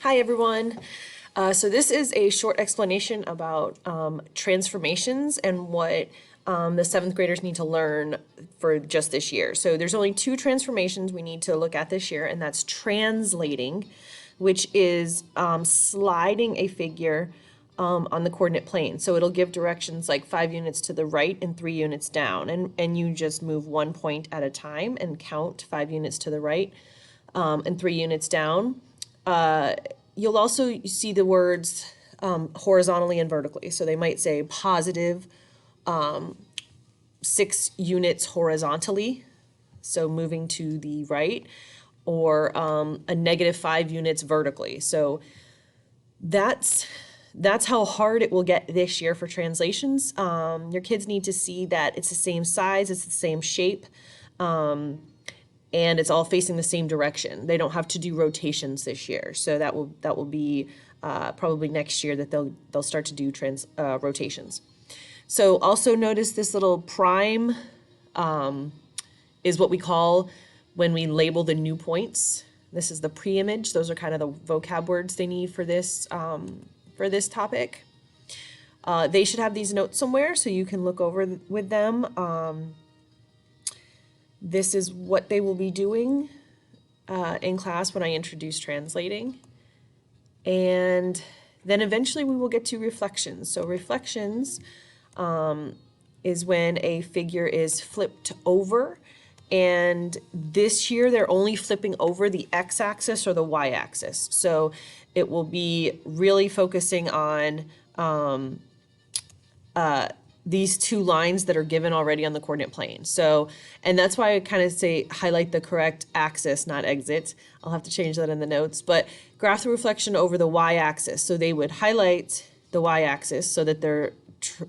Hi everyone. So this is a short explanation about transformations and what the seventh graders need to learn for just this year. So there's only two transformations we need to look at this year, and that's translating, which is sliding a figure on the coordinate plane. So it'll give directions like 5 units to the right and 3 units down, and you just move 1 point at a time and count 5 units to the right and 3 units down. You'll also see the words horizontally and vertically. So they might say positive 6 units horizontally, so moving to the right, or a negative 5 units vertically. So that's how hard it will get this year for translations. Your kids need to see that it's the same size, it's the same shape, and it's all facing the same direction. They don't have to do rotations this year, so that will be probably next year that they'll start to do rotations. So also notice this little prime is what we call when we label the new points. This is the pre-image. Those are kind of the vocab words they need for this topic. They should have these notes somewhere so you can look over with them. This is what they will be doing in class when I introduce translating. And then eventually we will get to reflections. So reflections is when a figure is flipped over. And this year they're only flipping over the x-axis or the y-axis. So it will be really focusing on these two lines that are given already on the coordinate plane. So, and that's why I kind of say highlight the correct axis, not exit. I'll have to change that in the notes, but graph the reflection over the y-axis. So they would highlight the y-axis so that they're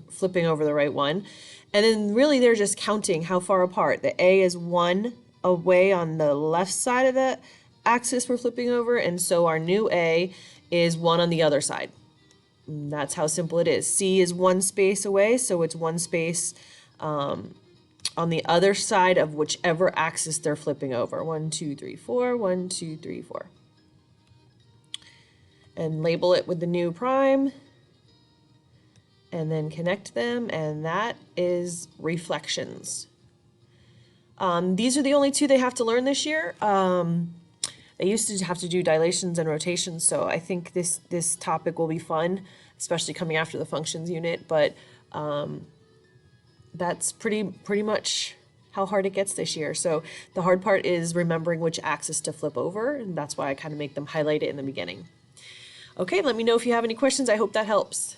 flipping over the right one. And then really they're just counting how far apart. The A is 1 away on the left side of the axis we're flipping over, and so our new A is 1 on the other side. And that's how simple it is. C is 1 space away, so it's 1 space on the other side of whichever axis they're flipping over. 1, 2, 3, 4, 1, 2, 3, 4. And label it with the new prime, and then connect them, and that is reflections. These are the only two they have to learn this year. They used to have to do dilations and rotations, so I think this topic will be fun, especially coming after the functions unit, but that's pretty much how hard it gets this year. So the hard part is remembering which axis to flip over, and that's why I kind of make them highlight it in the beginning. Okay, let me know if you have any questions. I hope that helps.